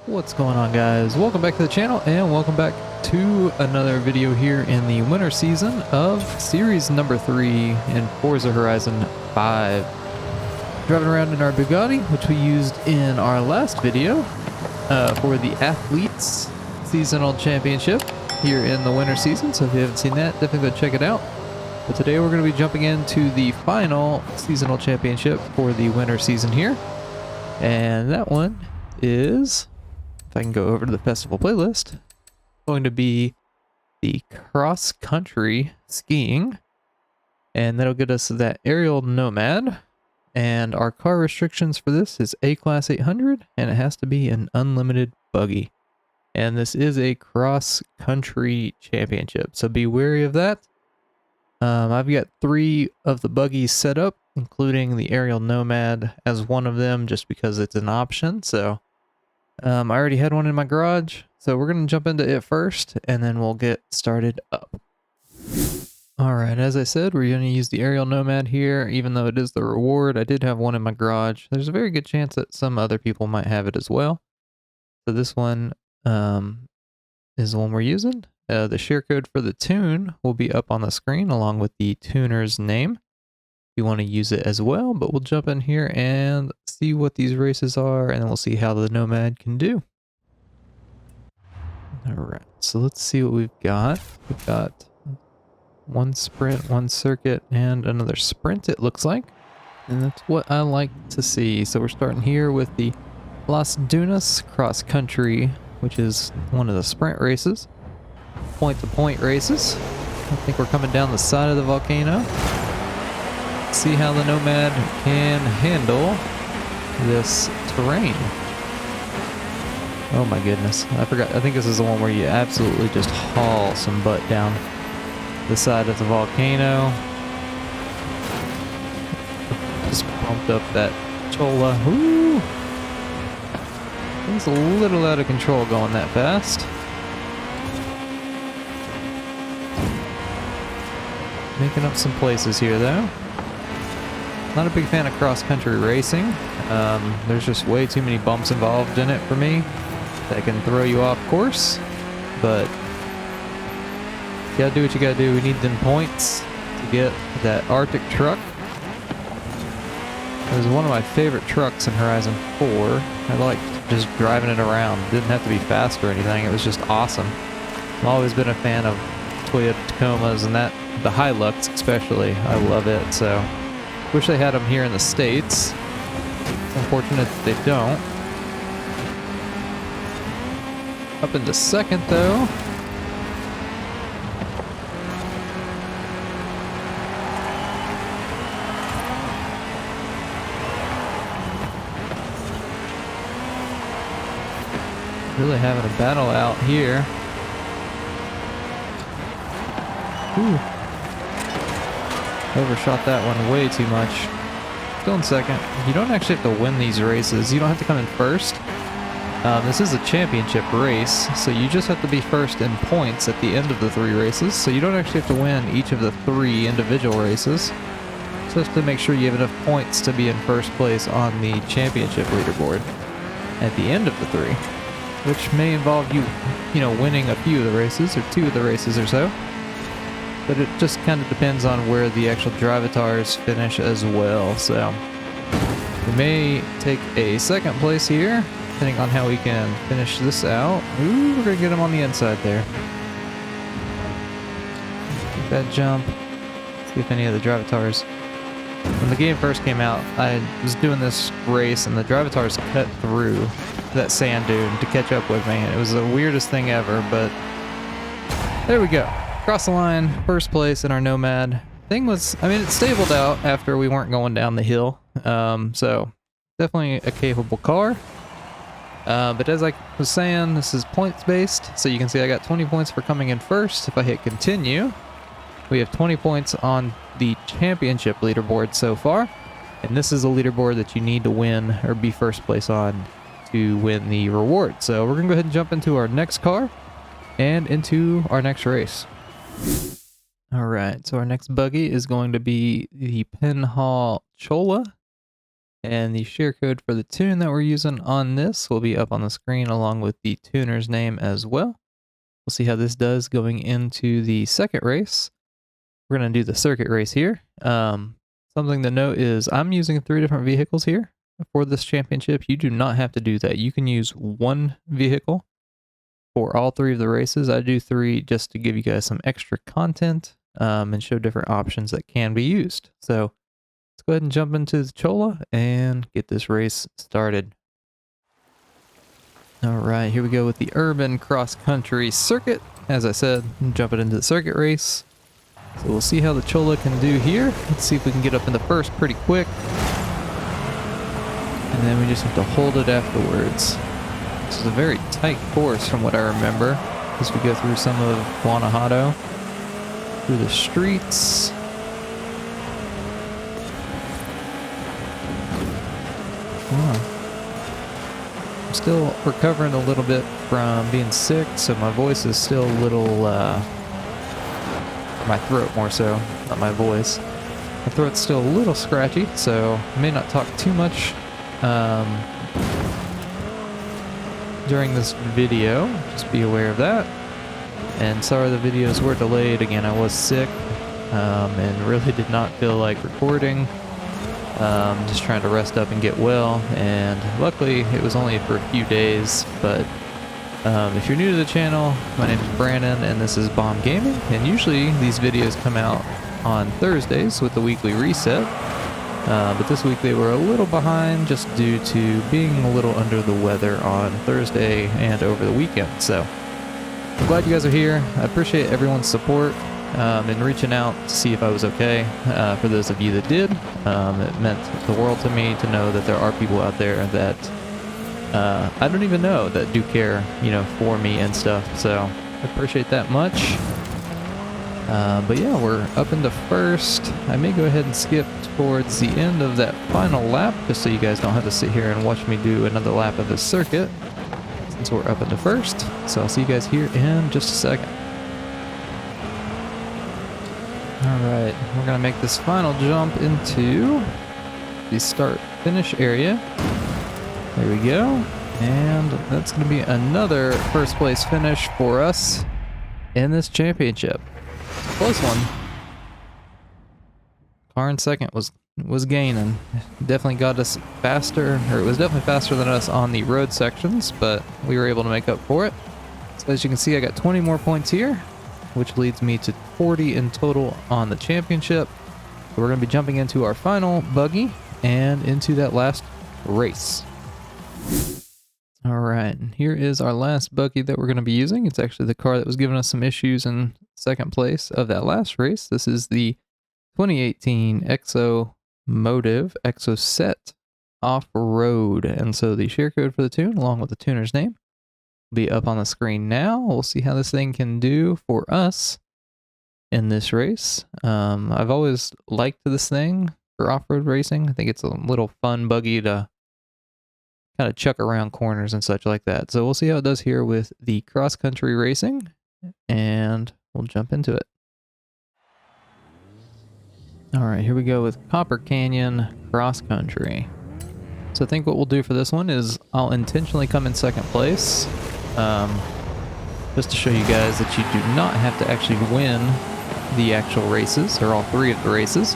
What's going on, guys? Welcome back to the channel and welcome back to another video here in the winter season of series number 3 in Forza Horizon 5. Driving around in our Bugatti, which we used in our last video for the Athletes Seasonal Championship here in the winter season. So if you haven't seen that, definitely go check it out. But today we're going to be jumping into the final seasonal championship for the winter season here. And that one is, if I can go over to the festival playlist, going to be the cross-country skiing, and that'll get us that Ariel Nomad. And our car restrictions for this is A Class 800, and it has to be an unlimited buggy. And this is a cross-country championship, so be wary of that. I've got 3 of the buggies set up, including the Ariel Nomad as one of them, just because it's an option. So I already had one in my garage, so we're going to jump into it first, and then we'll get started up. Alright, as I said, we're going to use the Ariel Nomad here, even though it is the reward. I did have one in my garage. There's a very good chance that some other people might have it as well. So this one is the one we're using. The share code for the tune will be up on the screen along with the tuner's name if you want to use it as well, but we'll jump in here and see what these races are, and then we'll see how the Nomad can do. Alright, so let's see what we've got. We've got one sprint, one circuit, and another sprint, it looks like. And that's what I like to see. So we're starting here with the Las Dunas cross country, which is one of the sprint races. Point-to-point races. I think we're coming down the side of the volcano. See how the Nomad can handle this terrain. Oh my goodness, I forgot. I think this is the one where you absolutely just haul some butt down the side of the volcano. Just pumped up that Cholla. Woo! It's a little out of control going that fast. Making up some places here though. Not a big fan of cross-country racing. There's just way too many bumps involved in it for me that can throw you off course. But you gotta do what you gotta do. We need them points to get that Arctic truck. It was one of my favorite trucks in Horizon 4. I liked just driving it around. It didn't have to be fast or anything. It was just awesome. I've always been a fan of Toyota Tacomas, and that, the Hilux especially. I love it. So wish they had them here in the States. It's unfortunate that they don't. Up into second though. Really having a battle out here. Ooh. Overshot that one way too much. Still in second. You don't actually have to win these races. You don't have to come in first. This is a championship race, so you just have to be first in points at the end of the 3 races. So you don't actually have to win each of the 3 individual races. Just to make sure you have enough points to be in first place on the championship leaderboard at the end of the 3. Which may involve you winning a few of the races, or 2 of the races or so. But it just kind of depends on where the actual drivatars finish as well. So we may take a second place here, depending on how we can finish this out. Ooh, we're gonna get him on the inside there. Take that jump. See if any of the drivatars. When the game first came out, I was doing this race and the drivatars cut through that sand dune to catch up with me. It was the weirdest thing ever, but there we go. Cross the line, first place in our Nomad. Thing was, I mean, it stabled out after we weren't going down the hill. So definitely a capable car. But as I was saying, this is points based. So you can see I got 20 points for coming in first. If I hit continue, we have 20 points on the championship leaderboard so far. And this is a leaderboard that you need to win or be first place on to win the reward. So we're gonna go ahead and jump into our next car and into our next race. Alright, so our next buggy is going to be the Penhall Cholla. And the share code for the tune that we're using on this will be up on the screen along with the tuner's name as well. We'll see how this does going into the second race. We're going to do the circuit race here. Something to note is I'm using 3 different vehicles here for this championship. You do not have to do that. You can use one vehicle for all 3 of the races. I do 3 just to give you guys some extra content and show different options that can be used. So let's go ahead and jump into the Cholla and get this race started. All right, here we go with the urban cross-country circuit. As I said, I'm jumping into the circuit race. So we'll see how the Cholla can do here. Let's see if we can get up in the first pretty quick. And then we just have to hold it afterwards. This is a very tight course from what I remember, as we go through some of Guanajuato, through the streets. I'm still recovering a little bit from being sick, so my voice is still a little, my throat more so, not my voice. My throat's still a little scratchy, so I may not talk too much during this video. Just be aware of that. And sorry the videos were delayed. Again, I was sick and really did not feel like recording. Just trying to rest up and get well, and luckily it was only for a few days. But if you're new to the channel, my name is Brandon and this is Bomb Gaming, and usually these videos come out on Thursdays with the weekly reset, but this week they were a little behind just due to being a little under the weather on Thursday and over the weekend. So I'm glad you guys are here. I appreciate everyone's support in reaching out to see if I was okay. For those of you that did, it meant the world to me to know that there are people out there that I don't even know that do care, you know, for me and stuff. So I appreciate that much. But yeah, we're up into first. I may go ahead and skip towards the end of that final lap, just so you guys don't have to sit here and watch me do another lap of this circuit, since we're up into first. So I'll see you guys here in just a second. Alright, we're going to make this final jump into the start-finish area. There we go. And that's going to be another first place finish for us in this championship. Close one. Car in second was gaining. Definitely got us faster, or it was definitely faster than us on the road sections, but we were able to make up for it. So as you can see, I got 20 more points here, which leads me to 40 in total on the championship. So we're going to be jumping into our final buggy and into that last race. All right, here is our last buggy that we're going to be using. It's actually the car that was giving us some issues in second place of that last race. This is the 2018 Exomotive Exocet Off-Road. And so the share code for the tune, along with the tuner's name, will be up on the screen now. We'll see how this thing can do for us in this race. I've always liked this thing for off-road racing. I think it's a little fun buggy to kind of chuck around corners and such like that. So we'll see how it does here with the cross-country racing, and we'll jump into it. All right, here we go with Copper Canyon cross-country. So I think what we'll do for this one is I'll intentionally come in second place, just to show you guys that you do not have to actually win the actual races, or all 3 of the races.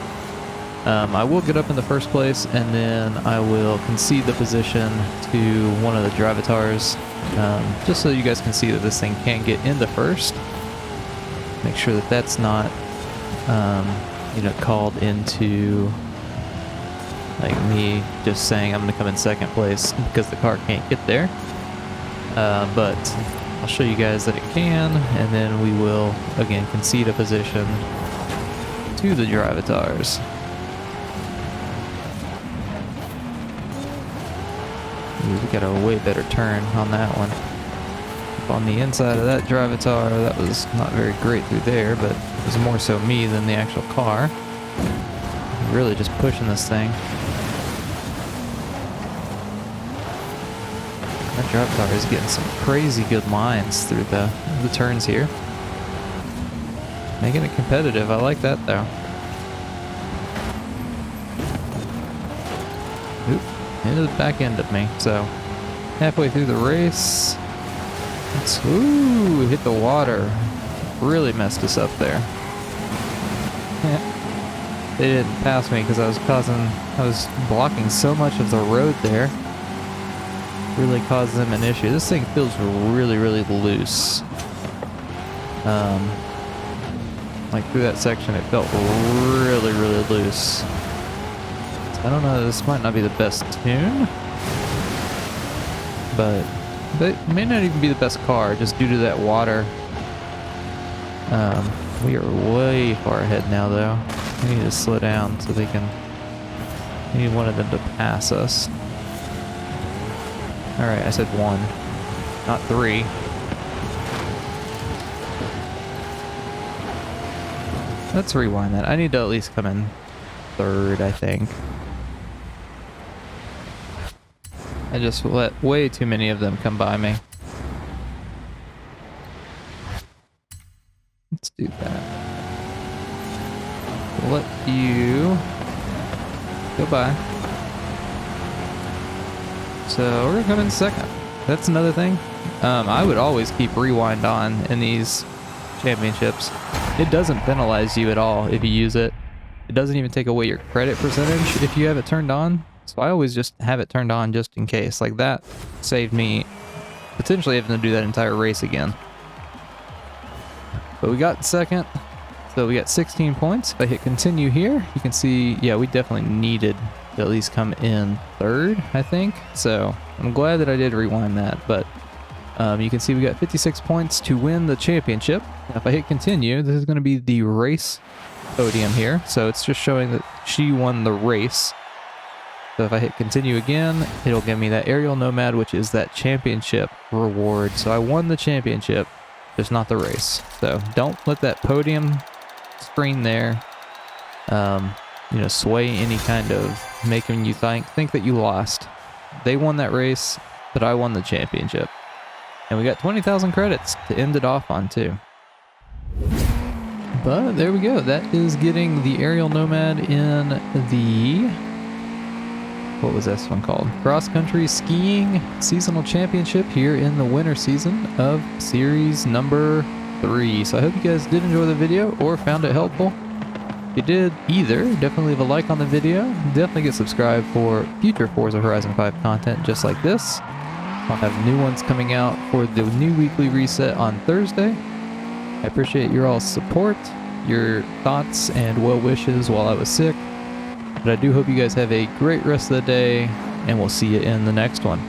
I will get up in the first place, and then I will concede the position to one of the drivatars, just so you guys can see that this thing can get into first. Make sure that that's not, you know, called into like me just saying I'm going to come in second place because the car can't get there. But I'll show you guys that it can, and then we will again concede a position to the drivatars. We got a way better turn on that one. Up on the inside of that drivatar, that was not very great through there, but it was more so me than the actual car. Really just pushing this thing. That drivatar is getting some crazy good lines through the turns here. Making it competitive. I like that though. Oop. into the back end of me. So halfway through the race, ooh, hit the water. Really messed us up there. They didn't pass me because I was blocking so much of the road there. Really caused them an issue. This thing feels really, really loose. Like through that section, it felt really, really loose. So I don't know, this might not be the best tune, but it may not even be the best car just due to that water. We are way far ahead now though. We need to slow down so they can, we need one of them to pass us. Alright, I said 1, not 3. Let's rewind that. I need to at least come in 3rd, I think. I just let way too many of them come by me. Let's do that. Let you go by. So we're gonna come in 2nd. That's another thing. I would always keep rewind on in these championships. It doesn't penalize you at all if you use it. It doesn't even take away your credit percentage if you have it turned on. So I always just have it turned on just in case. Like that saved me potentially having to do that entire race again. But we got 2nd. So we got 16 points. If I hit continue here, you can see, yeah, we definitely needed to at least come in 3rd, I think. So I'm glad that I did rewind that, but you can see we got 56 points to win the championship. Now if I hit continue, this is going to be the race podium here. So it's just showing that she won the race. So if I hit continue again, it'll give me that Ariel Nomad, which is that championship reward. So I won the championship, just not the race. So don't let that podium screen there, you know, sway any kind of making you think that you lost. They won that race, but I won the championship. And we got 20,000 credits to end it off on too. But there we go. That is getting the Ariel Nomad in the, what was this one called? Cross Country Skiing Seasonal Championship here in the winter season of series number 3. So I hope you guys did enjoy the video or found it helpful. If you did either, definitely leave a like on the video. Definitely get subscribed for future Forza Horizon 5 content just like this. I'll have new ones coming out for the new weekly reset on Thursday. I appreciate your all's support, your thoughts and well wishes while I was sick. But I do hope you guys have a great rest of the day, and we'll see you in the next one.